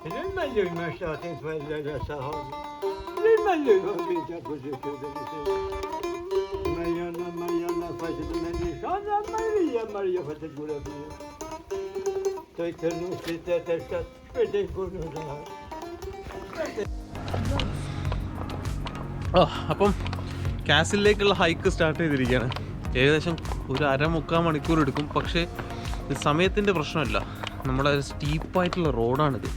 Rimango in Masciata in quella da Sahara. Rimango in Giacomo Mariana facendo Maria, Maria facendo pure. Toi che non siete testa, vede con അപ്പം കാസിലേക്കുള്ള hike start ചെയ്തിരിക്കുകയാണ്. ഏകദേശം ഒരു അരമുക്കാൽ മണിക്കൂർ എടുക്കും. പക്ഷേ ഇത് സമയത്തിൻ്റെ പ്രശ്നമല്ല, നമ്മുടെ സ്റ്റീപ്പായിട്ടുള്ള റോഡാണിത്.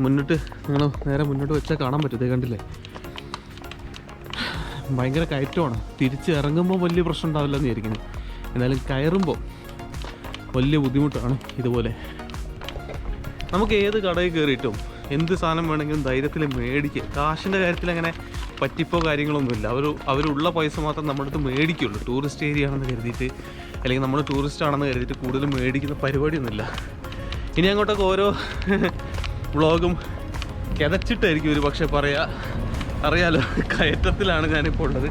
മുന്നോട്ട് നിങ്ങൾ നേരെ മുന്നോട്ട് വെച്ചാൽ കാണാൻ പറ്റും, കണ്ടില്ലേ? ഭയങ്കര കയറ്റമാണ്. തിരിച്ച് ഇറങ്ങുമ്പോൾ വലിയ പ്രശ്നം ഉണ്ടാവില്ല എന്ന് വിചാരിക്കുന്നത്. എന്നാലും കയറുമ്പോൾ വലിയ ബുദ്ധിമുട്ടാണ്. ഇതുപോലെ നമുക്ക് ഏത് കടയിൽ കയറിയിട്ടും എന്ത് സാധനം വേണമെങ്കിലും ധൈര്യത്തിൽ മേടിക്കുക. കാശിൻ്റെ കാര്യത്തിൽ അങ്ങനെ പറ്റിപ്പോ കാര്യങ്ങളൊന്നുമില്ല. അവരുള്ള പൈസ മാത്രം നമ്മുടെ അടുത്ത് മേടിക്കുള്ളൂ. ടൂറിസ്റ്റ് ഏരിയ ആണെന്ന് കരുതിയിട്ട്, അല്ലെങ്കിൽ നമ്മൾ ടൂറിസ്റ്റ് ആണെന്ന് കരുതിയിട്ട് കൂടുതൽ മേടിക്കുന്ന പരിപാടിയൊന്നുമില്ല. ഇനി അങ്ങോട്ടൊക്കെ ഓരോ വ്ളോഗും കിതച്ചിട്ടായിരിക്കും ഒരു പക്ഷേ അറിയാലോ. കയറ്റത്തിലാണ് ഞാനിപ്പോൾ ഉള്ളത്.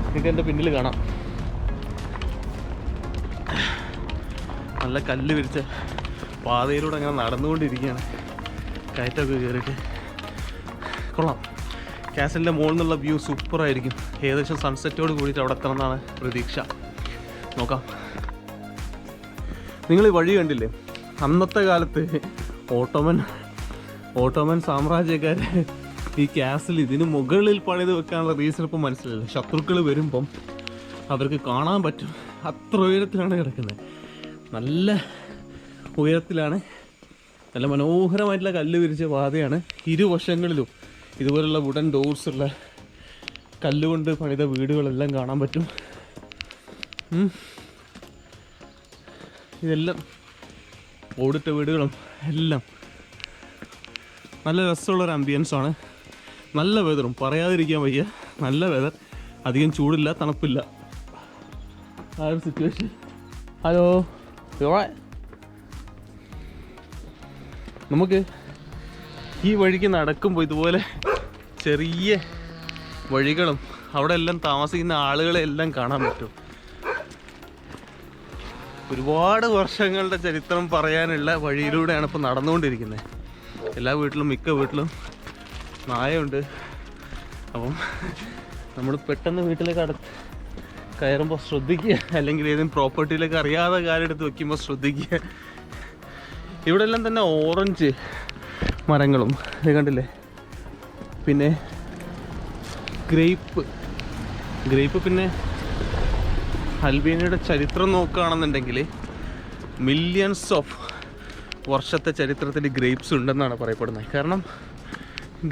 നിങ്ങൾക്ക് എൻ്റെ പിന്നിൽ കാണാം, നല്ല കല്ല് വിരിച്ച പാതയിലൂടെ അങ്ങനെ നടന്നുകൊണ്ടിരിക്കുകയാണ്. കയറ്റമൊക്കെ കയറിയിട്ട് കൊള്ളാം. കാസിലിൻ്റെ മുകളിൽ നിന്നുള്ള വ്യൂ സൂപ്പറായിരിക്കും. ഏകദേശം സൺസെറ്റോട് കൂടിയിട്ട് അവിടെ എത്തണം എന്നാണ് പ്രതീക്ഷ. നോക്കാം. നിങ്ങൾ ഈ വഴി കണ്ടില്ലേ? അന്നത്തെ കാലത്ത് ഓട്ടോമൻ സാമ്രാജ്യക്കാർ ഈ കാസിൽ ഇതിന് മുകളിൽ പണിത് വെക്കാനുള്ള റീസൺ ഇപ്പം മനസ്സിലായില്ല. ശത്രുക്കൾ വരുമ്പം അവർക്ക് കാണാൻ പറ്റും. അത്ര ഉയരത്തിലാണ് കിടക്കുന്നത്. നല്ല ഉയരത്തിലാണ്. നല്ല മനോഹരമായിട്ടുള്ള കല്ല് വിരിച്ച പാതയാണ്. ഇരുവശങ്ങളിലും ഇതുപോലുള്ള വുഡൻ ഡോർസുള്ള കല്ലുകൊണ്ട് പണിത വീടുകളെല്ലാം കാണാൻ പറ്റും. ഇതെല്ലാം ഓടിട്ട വീടുകളും എല്ലാം. നല്ല രസമുള്ളൊരു ആംബിയൻസാണ്. നല്ല വെതറും, പറയാതിരിക്കാൻ വയ്യ. നല്ല വെതർ, അധികം ചൂടില്ല, തണുപ്പില്ല. ആ ഒരു സിറ്റുവേഷൻ. ഹലോ, നമുക്ക് ഈ വഴിക്ക് നടക്കുമ്പോൾ ഇതുപോലെ ചെറിയ വഴികളും അവിടെ എല്ലാം താമസിക്കുന്ന ആളുകളെ എല്ലാം കാണാൻ പറ്റും. ഒരുപാട് വർഷങ്ങളുടെ ചരിത്രം പറയാനുള്ള വഴിയിലൂടെയാണ് ഇപ്പോൾ നടന്നുകൊണ്ടിരിക്കുന്നത്. എല്ലാ വീട്ടിലും, മിക്ക വീട്ടിലും നായയുണ്ട്. അപ്പം നമ്മൾ പെട്ടെന്ന് വീട്ടിലേക്ക് കയറുമ്പോൾ ശ്രദ്ധിക്കുക, അല്ലെങ്കിൽ ഏതെങ്കിലും പ്രോപ്പർട്ടിയിലേക്ക് അറിയാതെ കാലെടുത്ത് വയ്ക്കുമ്പോൾ ശ്രദ്ധിക്കുക. ഇവിടെ എല്ലാം തന്നെ ഓറഞ്ച് മരങ്ങളും ഇത് കണ്ടില്ലേ. പിന്നെ ഗ്രേപ്പ് പിന്നെ അൽബേനിയയുടെ ചരിത്രം നോക്കുകയാണെന്നുണ്ടെങ്കിൽ മില്യൺസ് ഓഫ് വർഷത്തെ ചരിത്രത്തിൽ ഗ്രേപ്സ് ഉണ്ടെന്നാണ് പറയപ്പെടുന്നത്. കാരണം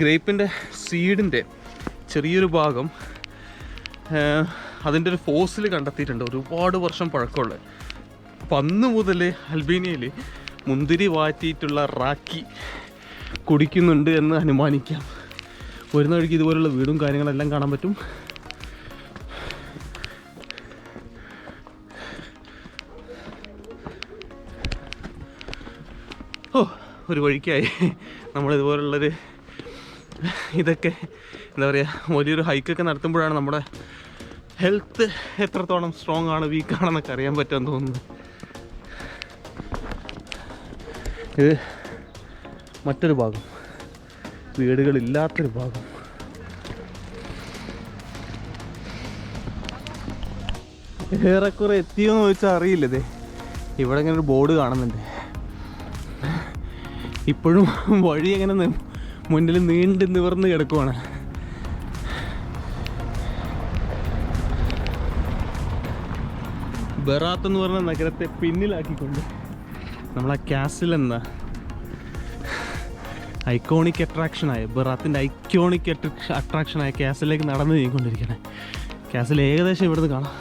ഗ്രേപ്പിൻ്റെ സീഡിൻ്റെ ചെറിയൊരു ഭാഗം അതിൻ്റെ ഒരു ഫോസിൽ കണ്ടെത്തിയിട്ടുണ്ട്, ഒരുപാട് വർഷം പഴക്കമുള്ളത്. അപ്പം അന്ന് മുതൽ അൽബേനിയയിൽ മുന്തിരി വാറ്റിയിട്ടുള്ള റാക്കി കുടിക്കുന്നുണ്ട് എന്ന് അനുമാനിക്കാം. വരുന്ന വഴിക്ക് ഇതുപോലുള്ള വീടും കാര്യങ്ങളെല്ലാം കാണാൻ പറ്റും. ഒരു വഴിക്കായി നമ്മളിതുപോലുള്ളൊരു ഇതൊക്കെ എന്താ പറയുക, വലിയൊരു ഹൈക്കൊക്കെ നടത്തുമ്പോഴാണ് നമ്മുടെ ഹെൽത്ത് എത്രത്തോളം സ്ട്രോങ് ആണ്, വീക്കാണെന്നൊക്കെ അറിയാൻ പറ്റുമെന്ന് തോന്നുന്നു. ഇത് മറ്റൊരു ഭാഗം, വീടുകളില്ലാത്തൊരു ഭാഗം. ഏറെക്കുറെ എത്തിയോന്ന് ചോദിച്ചാൽ അറിയില്ലതേ. ഇവിടെ ഇങ്ങനെ ഒരു ബോർഡ് കാണുന്നുണ്ട്. ഇപ്പോഴും വഴി എങ്ങനെ മുന്നിൽ നീണ്ടു നിവർന്ന് കിടക്കുവാണ്. ബെറാത്ത് എന്ന് പറഞ്ഞ നഗരത്തെ പിന്നിലാക്കിക്കൊണ്ട് നമ്മളാ കാസിൽ എന്ന ഐക്കോണിക് അട്രാക്ഷനായ ബെറാത്തിൻ്റെ ഐക്കോണിക് അട്രാക്ഷനായ കാസിലേക്ക് നടന്നു നീങ്ങിക്കൊണ്ടിരിക്കുകയാണ്. കാസിൽ ഏകദേശം ഇവിടുന്ന് കാണാം.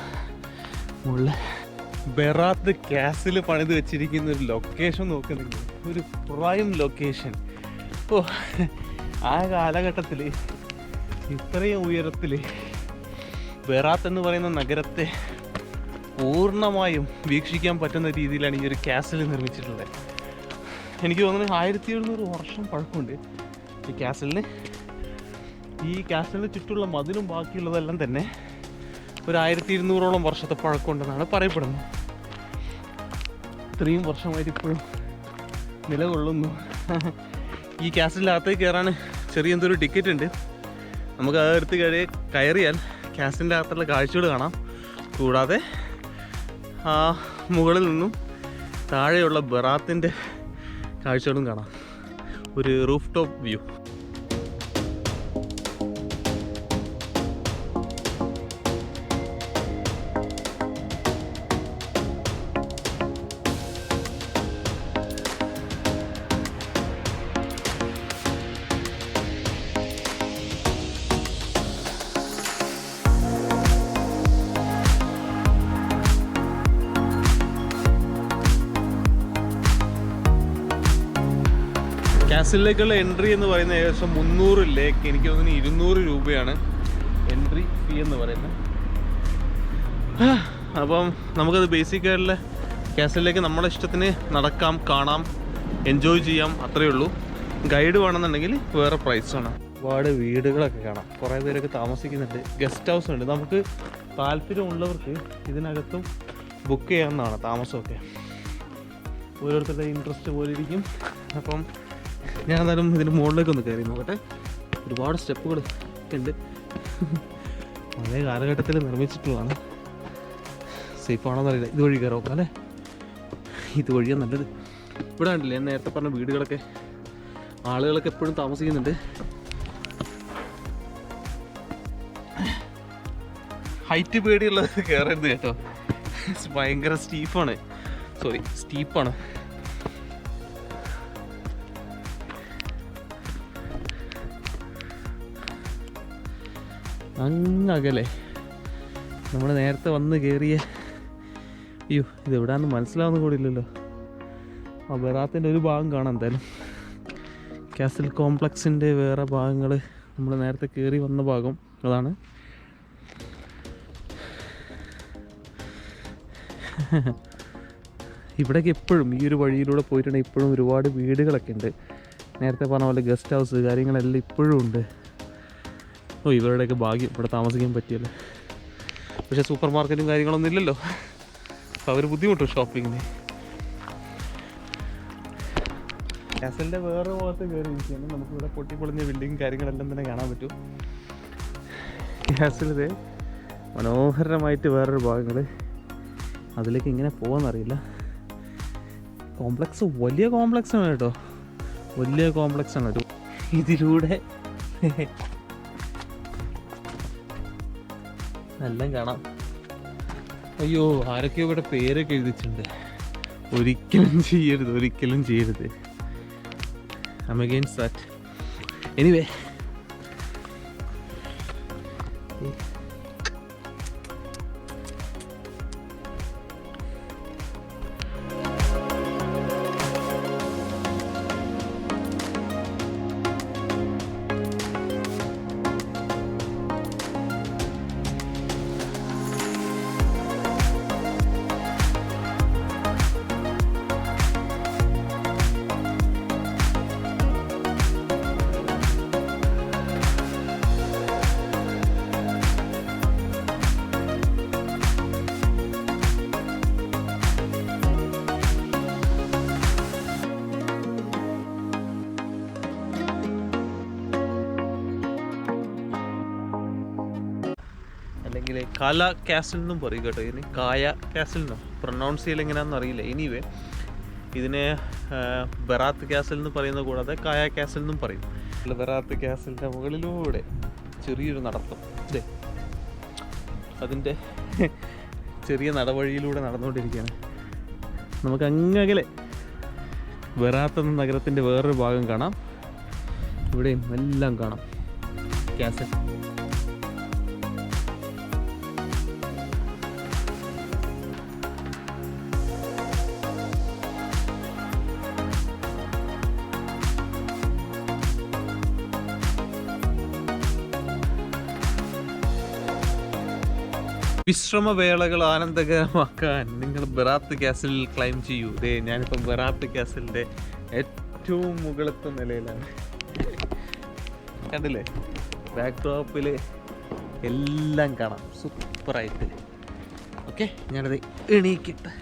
മുകളിൽ ബെറാത്ത് കാസിൽ പണിത് വെച്ചിരിക്കുന്ന ഒരു ലൊക്കേഷൻ നോക്കുന്നുണ്ട്, ഒരു പ്രൈം ലൊക്കേഷൻ. ഓ, ആ കാലഘട്ടത്തിൽ ഇത്രയും ഉയരത്തിൽ ബെറാത്ത് എന്ന് പറയുന്ന നഗരത്തെ പൂർണ്ണമായും വീക്ഷിക്കാൻ പറ്റുന്ന രീതിയിലാണ് ഈ ഒരു കാസിൽ നിർമ്മിച്ചിട്ടുള്ളത്. എനിക്ക് തോന്നുന്നു 1700 വർഷം പഴക്കമുണ്ട് ഈ കാസിലിന്. ഈ കാസിലിന് ചുറ്റുള്ള മതിലും ബാക്കിയുള്ളതെല്ലാം തന്നെ ഒരു 1200ഓളം വർഷത്തെ പഴക്കമുണ്ടെന്നാണ് പറയപ്പെടുന്നത്. ഇത്രയും വർഷമായിട്ട് ഇപ്പോഴും നിലകൊള്ളുന്നു. ഈ കാസിലിനകത്തേക്ക് കയറാൻ ചെറിയ എന്തൊരു ടിക്കറ്റ് ഉണ്ട്. നമുക്ക് അത് എടുത്ത് കയറിയാൽ കാസിലിൻ്റെ അകത്തുള്ള കാഴ്ചകൾ കാണാം. കൂടാതെ ആ മുകളിൽ നിന്നും താഴെയുള്ള ബറാത്തിൻ്റെ കാഴ്ചകളും കാണാം. ഒരു റൂഫ് ടോപ്പ് വ്യൂ. കാസിലേക്കുള്ള എൻട്രി എന്ന് പറയുന്നത് ഏകദേശം 300 ലേക്ക്, എനിക്ക് തോന്നുന്നു 200 രൂപയാണ് എൻട്രി ഫീ എന്ന് പറയുന്നത്. അപ്പം നമുക്കത് ബേസിക്കായിട്ടുള്ള കാസിലേക്ക് നമ്മുടെ ഇഷ്ടത്തിന് നടക്കാം, കാണാം, എൻജോയ് ചെയ്യാം, അത്രയേ ഉള്ളൂ. ഗൈഡ് വേണമെന്നുണ്ടെങ്കിൽ വേറെ പ്രൈസാണ്. ഒരുപാട് വീടുകളൊക്കെ കാണാം, കുറേ പേരൊക്കെ താമസിക്കുന്നുണ്ട്. ഗസ്റ്റ് ഹൗസ് ഉണ്ട്. നമുക്ക് താല്പര്യമുള്ളവർക്ക് ഇതിനകത്തും ബുക്ക് ചെയ്യാവുന്നതാണ് താമസമൊക്കെ. ഓരോരുത്തരുടെ ഇൻട്രസ്റ്റ് പോലെ ഇരിക്കും. അപ്പം ഞാൻ എന്തായാലും ഇതിൻ്റെ മുകളിലേക്ക് ഒന്ന് കയറി നോക്കട്ടെ. ഒരുപാട് സ്റ്റെപ്പുകൾ ഉണ്ട്. പഴയ കാലഘട്ടത്തിൽ നിർമ്മിച്ചിട്ടുള്ളതാണ്. സേഫ് ആണോ എന്നറിയില്ല. ഇതുവഴി കയറി നോക്കാം അല്ലേ? ഇതുവഴിയാണ് നല്ലത്. ഇവിടെ കണ്ടില്ലേ ഞാൻ നേരത്തെ പറഞ്ഞ വീടുകളൊക്കെ, ആളുകളൊക്കെ എപ്പോഴും താമസിക്കുന്നുണ്ട്. ഹൈറ്റ് പേടിയുള്ളത് കയറരുത് കേട്ടോ. ഭയങ്കര സ്റ്റീപ്പാണ്. അങ്ങകലെ നമ്മൾ നേരത്തെ വന്ന് കയറിയ, അയ്യോ ഇത് എവിടെയാണെന്ന് മനസ്സിലാവുന്ന കൂടി ഇല്ലല്ലോ. ആ ബറാത്തിൻ്റെ ഒരു ഭാഗം കാണാം. എന്തായാലും കാസിൽ കോംപ്ലക്സിൻ്റെ വേറെ ഭാഗങ്ങൾ നമ്മൾ നേരത്തെ കയറി വന്ന ഭാഗം അതാണ്. ഇവിടേക്ക് എപ്പോഴും ഈ ഒരു വഴിയിലൂടെ പോയിട്ടുണ്ടെങ്കിൽ ഇപ്പോഴും ഒരുപാട് വീടുകളൊക്കെ ഉണ്ട്. നേരത്തെ പറഞ്ഞ പോലെ ഗസ്റ്റ് ഹൗസ് കാര്യങ്ങളെല്ലാം ഇപ്പോഴും ഉണ്ട്. ഇവരുടെയൊക്കെ ഭാഗ്യം ഇവിടെ താമസിക്കാൻ പറ്റിയല്ലേ. പക്ഷേ സൂപ്പർ മാർക്കറ്റും കാര്യങ്ങളൊന്നും ഇല്ലല്ലോ, അപ്പോൾ അവർ ബുദ്ധിമുട്ടും ഷോപ്പിങ്ങിന്. കാസലിൻ്റെ വേറെ ഭാഗത്ത് കയറി ഇരിക്കുകയാണ്. നമുക്കിവിടെ പൊട്ടിപ്പൊളിഞ്ഞ ബിൽഡിങ് കാര്യങ്ങളെല്ലാം തന്നെ കാണാൻ പറ്റും. കാസലിലെ മനോഹരമായിട്ട് വേറൊരു ഭാഗങ്ങൾ, അതിലേക്ക് ഇങ്ങനെ പോകാമെന്നറിയില്ല. കോംപ്ലക്സ് വലിയ കോംപ്ലക്സാണ് കേട്ടോ, വലിയ കോംപ്ലക്സാണ്. ഒരു ഇതിലൂടെ എല്ലാം കാണാം. അയ്യോ ആരൊക്കെ ഇവിടെ പേരൊക്കെ എഴുതിച്ചിട്ടുണ്ട്. ഒരിക്കലും ചെയ്യരുത്. I'm against that. Anyway, അല്ലെങ്കിൽ കാല കാസിൽ എന്നും പറയും കേട്ടോ. ഇതിന് കായ കാസിൽ എന്നോ പ്രൊനൗൺസ് ചെയ്യൽ എങ്ങനെയാണെന്ന് അറിയില്ല. എനിവേ ഇതിനെ ബറാത്ത് കാസിൽ എന്ന് പറയുന്നത് കൂടാതെ കായ കാസിൽ എന്നും പറയും. ബറാത്ത് കാസിലിൻ്റെ മുകളിലൂടെ ചെറിയൊരു നടത്തം, അതെ അതിൻ്റെ ചെറിയ നടവഴിയിലൂടെ നടന്നുകൊണ്ടിരിക്കുകയാണ്. നമുക്ക് അങ്ങകലെ ബറാത്ത് എന്ന നഗരത്തിൻ്റെ വേറൊരു ഭാഗം കാണാം. ഇവിടെയും എല്ലാം കാണാം കാസിൽ. വിശ്രമവേളകൾ ആനന്ദകരമാക്കാൻ നിങ്ങൾ ബറാത്ത് കാസിൽ ക്ലൈം ചെയ്യൂ. ഞാനിപ്പം ബറാത്ത് കാസിലിൻ്റെ ഏറ്റവും മുകളിലത്തെ നിലയിലാണ്. കണ്ടില്ലേ, ബാക്ക് ഡ്രോപ്പിൽ എല്ലാം കാണാം സൂപ്പറായിട്ട്. ഓക്കെ, ഞാനത് എണീക്കട്ടെ.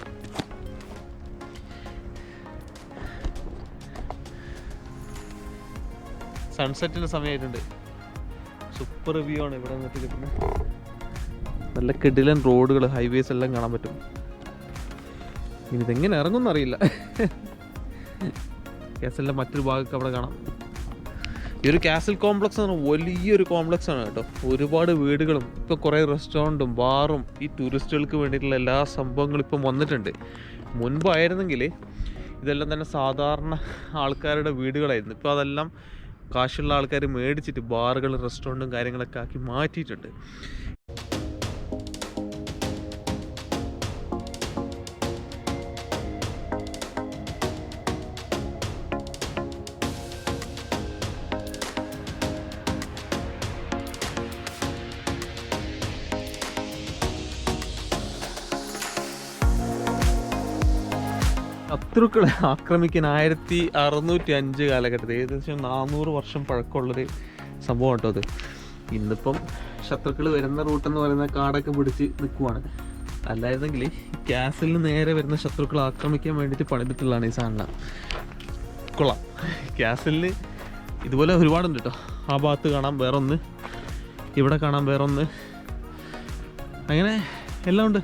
സൺസെറ്റിൻ്റെ സമയമായിട്ടുണ്ട്. സൂപ്പർ വ്യൂ ആണ് ഇവിടെ നിന്നിട്ട് കിട്ടുന്നത്. നല്ല കിടിലൻ റോഡുകൾ, ഹൈവേസ് എല്ലാം കാണാൻ പറ്റും. ഇനി ഇതെങ്ങനെ ഇറങ്ങുമെന്ന് അറിയില്ല. കാസലിൻ്റെ മറ്റൊരു ഭാഗമൊക്കെ അവിടെ കാണാം. ഈ ഒരു കാസൽ കോംപ്ലക്സ് എന്ന് പറഞ്ഞാൽ വലിയൊരു കോംപ്ലക്സ് ആണ് കേട്ടോ. ഒരുപാട് വീടുകളും ഇപ്പോൾ കുറേ റെസ്റ്റോറൻറ്റും ബാറും ഈ ടൂറിസ്റ്റുകൾക്ക് വേണ്ടിയിട്ടുള്ള എല്ലാ സംഭവങ്ങളും ഇപ്പം വന്നിട്ടുണ്ട്. മുൻപായിരുന്നെങ്കിൽ ഇതെല്ലാം തന്നെ സാധാരണ ആൾക്കാരുടെ വീടുകളായിരുന്നു. ഇപ്പോൾ അതെല്ലാം കാശുള്ള ആൾക്കാർ മേടിച്ചിട്ട് ബാറുകൾ, റെസ്റ്റോറൻറ്റും കാര്യങ്ങളൊക്കെ ആക്കി മാറ്റിയിട്ടുണ്ട്. ശത്രുക്കളെ ആക്രമിക്കാൻ 1605 കാലഘട്ടത്തിൽ ഏകദേശം 400 വർഷം പഴക്കമുള്ളൊരു സംഭവം കേട്ടോ അത്. ഇന്നിപ്പം ശത്രുക്കൾ വരുന്ന റൂട്ടെന്ന് പറയുന്ന കാടൊക്കെ പിടിച്ച് നിൽക്കുവാണ്. അല്ലായിരുന്നെങ്കിൽ കാസലിന് നേരെ വരുന്ന ശത്രുക്കളെ ആക്രമിക്കാൻ വേണ്ടിയിട്ട് പണിതിട്ടുള്ളതാണ് ഈ സാധനം. കൊള്ളാം. കാസലിന് ഇതുപോലെ ഒരുപാടുണ്ട് കേട്ടോ. ആ ഭാഗത്ത് കാണാം വേറൊന്ന്, ഇവിടെ കാണാം വേറൊന്ന്, അങ്ങനെ എല്ലാം ഉണ്ട്.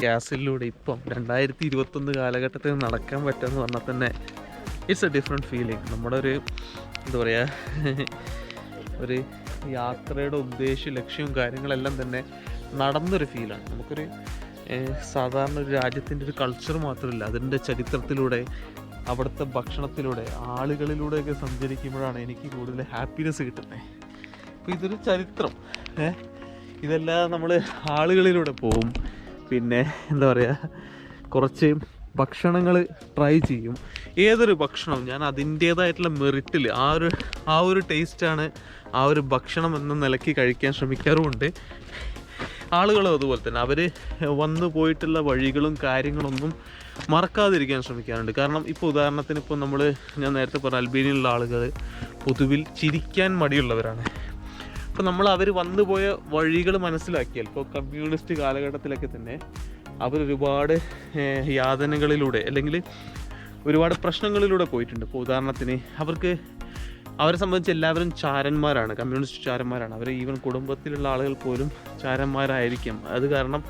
കാസലിലൂടെ ഇപ്പം 2021 കാലഘട്ടത്തിൽ നടക്കാൻ പറ്റുമെന്ന് പറഞ്ഞാൽ തന്നെ ഇറ്റ്സ് എ ഡിഫറെൻറ്റ് ഫീലിംഗ്. നമ്മുടെ ഒരു എന്താ പറയുക, ഒരു യാത്രയുടെ ഉദ്ദേശവും ലക്ഷ്യവും കാര്യങ്ങളെല്ലാം തന്നെ നടന്നൊരു ഫീലാണ്. നമുക്കൊരു സാധാരണ ഒരു രാജ്യത്തിൻ്റെ ഒരു കൾച്ചർ മാത്രമല്ല, അതിൻ്റെ ചരിത്രത്തിലൂടെ, അവിടുത്തെ ഭക്ഷണത്തിലൂടെ, ആളുകളിലൂടെയൊക്കെ സഞ്ചരിക്കുമ്പോഴാണ് എനിക്ക് കൂടുതൽ ഹാപ്പിനെസ് കിട്ടുന്നത്. അപ്പോൾ ഇതൊരു ചരിത്രം, ഇതെല്ലാം നമ്മൾ ആളുകളിലൂടെ പോവും. പിന്നെ എന്താ പറയുക, കുറച്ച് ഭക്ഷണങ്ങൾ ട്രൈ ചെയ്യും. ഏതൊരു ഭക്ഷണവും ഞാൻ അതിൻ്റേതായിട്ടുള്ള മെറിറ്റിൽ ആ ഒരു ടേസ്റ്റാണ് ആ ഒരു ഭക്ഷണം എന്ന നിലയ്ക്ക് കഴിക്കാൻ ശ്രമിക്കാറുമുണ്ട്. ആളുകളും അതുപോലെ തന്നെ അവർ വന്നു പോയിട്ടുള്ള വഴികളും കാര്യങ്ങളൊന്നും മറക്കാതിരിക്കാൻ ശ്രമിക്കാറുണ്ട്. കാരണം ഇപ്പോൾ ഉദാഹരണത്തിന് ഇപ്പോൾ ഞാൻ നേരത്തെ പറഞ്ഞ അൽബേനിയയിലുള്ള ആളുകൾ പൊതുവിൽ ചിരിക്കാൻ മടിയുള്ളവരാണ്. അപ്പോൾ നമ്മൾ അവർ വന്നു പോയ വഴികൾ മനസ്സിലാക്കിയാൽ, ഇപ്പോൾ കമ്മ്യൂണിസ്റ്റ് കാലഘട്ടത്തിലൊക്കെ തന്നെ അവരൊരുപാട് യാതനകളിലൂടെ അല്ലെങ്കിൽ ഒരുപാട് പ്രശ്നങ്ങളിലൂടെ പോയിട്ടുണ്ട്. ഇപ്പോൾ ഉദാഹരണത്തിന് അവരെ സംബന്ധിച്ച് എല്ലാവരും ചാരന്മാരാണ്, കമ്മ്യൂണിസ്റ്റ് ചാരന്മാരാണ്. അവർ ഈവൻ കുടുംബത്തിലുള്ള ആളുകൾ പോലും ചാരന്മാരായിരിക്കും. അത് കാരണം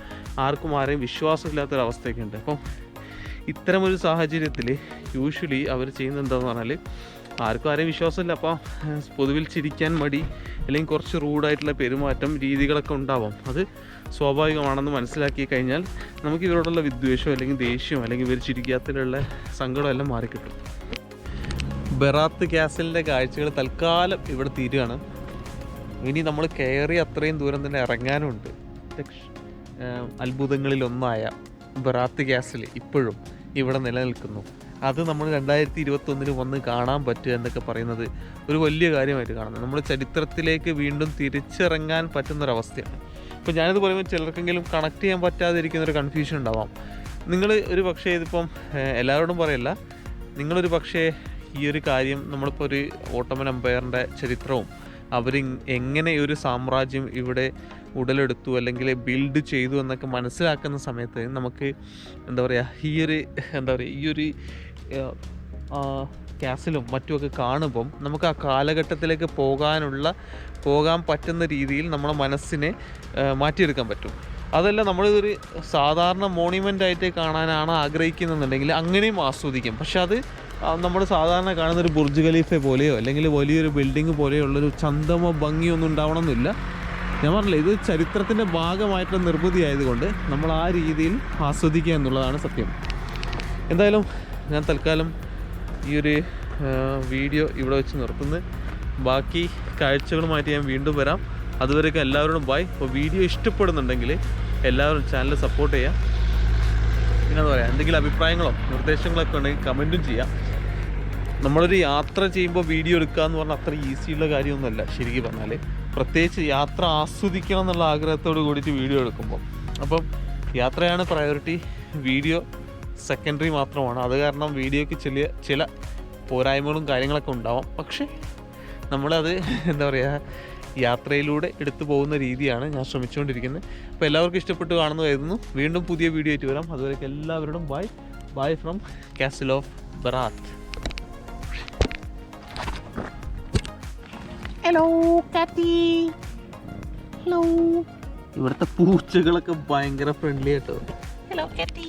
ആർക്കും ആരെയും വിശ്വാസമില്ലാത്തൊരവസ്ഥയൊക്കെ ഉണ്ട്. അപ്പം ഇത്തരമൊരു സാഹചര്യത്തിൽ യൂഷ്വലി അവർ ചെയ്യുന്നത് എന്താണെന്ന് പറഞ്ഞാൽ, ആർക്കും ആരെയും വിശ്വാസമില്ല. അപ്പോൾ പൊതുവിൽ ചിരിക്കാൻ മടി അല്ലെങ്കിൽ കുറച്ച് റൂഡായിട്ടുള്ള പെരുമാറ്റം രീതികളൊക്കെ ഉണ്ടാവും. അത് സ്വാഭാവികമാണെന്ന് മനസ്സിലാക്കി കഴിഞ്ഞാൽ നമുക്ക് ഇവരോടുള്ള വിദ്വേഷമോ അല്ലെങ്കിൽ ദേഷ്യമോ അല്ലെങ്കിൽ ഇവർ ചിരിക്കാത്തതിലുള്ള സങ്കടം എല്ലാം മാറിക്കിട്ടും. ബെറാത്ത് കാസലിൻ്റെ കാഴ്ചകൾ തൽക്കാലം ഇവിടെ തീരുകയാണ്. ഇനി നമ്മൾ കയറി അത്രയും ദൂരം തന്നെ ഇറങ്ങാനുണ്ട്. അത്ഭുതങ്ങളിലൊന്നായ ബെറാത്ത് കാസൽ ഇപ്പോഴും ഇവിടെ നിലനിൽക്കുന്നു. അത് നമ്മൾ 2021 വന്ന് കാണാൻ പറ്റുക എന്നൊക്കെ പറയുന്നത് ഒരു വലിയ കാര്യമായിട്ട് കാണുന്നത്. നമ്മൾ ചരിത്രത്തിലേക്ക് വീണ്ടും തിരിച്ചിറങ്ങാൻ പറ്റുന്നൊരവസ്ഥയാണ്. ഇപ്പോൾ ഞാനിത് പറയുമ്പോൾ ചിലർക്കെങ്കിലും കണക്ട് ചെയ്യാൻ പറ്റാതിരിക്കുന്നൊരു കൺഫ്യൂഷൻ ഉണ്ടാവാം. നിങ്ങൾ ഒരു പക്ഷേ ഇതിപ്പം എല്ലാവരോടും പറയല്ല, നിങ്ങളൊരു പക്ഷേ ഈ ഒരു കാര്യം നമ്മളിപ്പോൾ ഒരു ഓട്ടോമൻ എംപയറിൻ്റെ ചരിത്രവും അവർ എങ്ങനെ ഒരു സാമ്രാജ്യം ഇവിടെ ഉടലെടുത്തു അല്ലെങ്കിൽ ബിൽഡ് ചെയ്തു എന്നൊക്കെ മനസ്സിലാക്കുന്ന സമയത്ത് നമുക്ക് ഈ ഒരു കാസലും മറ്റുമൊക്കെ കാണുമ്പം നമുക്ക് ആ കാലഘട്ടത്തിലേക്ക് പോകാൻ പറ്റുന്ന രീതിയിൽ നമ്മുടെ മനസ്സിനെ മാറ്റിയെടുക്കാൻ പറ്റും. അതല്ല നമ്മളിതൊരു സാധാരണ മോണ്യുമെൻ്റ് ആയിട്ട് കാണാനാണ് ആഗ്രഹിക്കുന്നുണ്ടെങ്കിൽ അങ്ങനെയും ആസ്വദിക്കും. പക്ഷെ അത് നമ്മൾ സാധാരണ കാണുന്നൊരു ബുർജ് ഖലീഫ പോലെയോ അല്ലെങ്കിൽ വലിയൊരു ബിൽഡിങ് പോലെയോ ഉള്ളൊരു ചന്തമോ ഭംഗിയോ ഒന്നും ഉണ്ടാവണമെന്നില്ല. ഞാൻ പറഞ്ഞില്ല, ഇത് ചരിത്രത്തിൻ്റെ ഭാഗമായിട്ടുള്ള നിർമ്മിതി ആയതുകൊണ്ട് നമ്മൾ ആ രീതിയിൽ ആസ്വദിക്കുക എന്നുള്ളതാണ് സത്യം. എന്തായാലും ഞാൻ തൽക്കാലം ഈ ഒരു വീഡിയോ ഇവിടെ വെച്ച് നിർത്തുന്നു. ബാക്കി കാഴ്ചകളുമായിട്ട് ഞാൻ വീണ്ടും വരാം. അതുവരെയൊക്കെ എല്ലാവരോടും ബൈ. അപ്പോൾ വീഡിയോ ഇഷ്ടപ്പെടുന്നുണ്ടെങ്കിൽ എല്ലാവരും ചാനൽ സപ്പോർട്ട് ചെയ്യുക. പിന്നെ എന്താ പറയുക, എന്തെങ്കിലും അഭിപ്രായങ്ങളോ നിർദ്ദേശങ്ങളൊക്കെ ഉണ്ടെങ്കിൽ കമൻറ്റും ചെയ്യാം. നമ്മളൊരു യാത്ര ചെയ്യുമ്പോൾ വീഡിയോ എടുക്കുക എന്ന് പറഞ്ഞാൽ അത്ര ഈസിയുള്ള കാര്യമൊന്നുമല്ല ശരിക്കും പറഞ്ഞാൽ. പ്രത്യേകിച്ച് യാത്ര ആസ്വദിക്കണം എന്നുള്ള ആഗ്രഹത്തോട് കൂടിയിട്ട് വീഡിയോ എടുക്കുമ്പോൾ. അപ്പം യാത്രയാണ് പ്രയോറിറ്റി, വീഡിയോ സെക്കൻഡറി മാത്രമാണ്. അത് കാരണം വീഡിയോയ്ക്ക് ചില പോരായ്മകളും കാര്യങ്ങളൊക്കെ ഉണ്ടാവാം. പക്ഷേ നമ്മളത് എന്താ പറയുക, യാത്രയിലൂടെ എടുത്തു പോകുന്ന രീതിയാണ് ഞാൻ ശ്രമിച്ചുകൊണ്ടിരിക്കുന്നത്. അപ്പോൾ എല്ലാവർക്കും ഇഷ്ടപ്പെട്ട് കാണുന്നതായിരുന്നു. വീണ്ടും പുതിയ വീഡിയോ ആയിട്ട് വരാം. അതുവരെയൊക്കെ എല്ലാവരോടും bye from castle of Barath. Hello Katie, hello. ഇവിടുത്തെ പൂച്ചകളൊക്കെ ഭയങ്കര ഫ്രണ്ട്ലി ആട്ടോ. Hello Katie,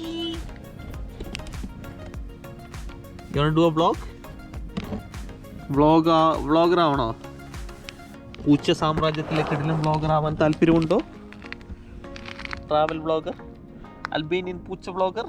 you want to do a vlogger ആവണോ? പൂച്ച സാമ്രാജ്യത്തിലെ കിടിലൻ വ്ളോഗർ ആവാൻ താല്പര്യമുണ്ടോ? ട്രാവൽ വ്ളോഗർ, അൽബേനിയൻ പൂച്ച വ്ളോഗർ.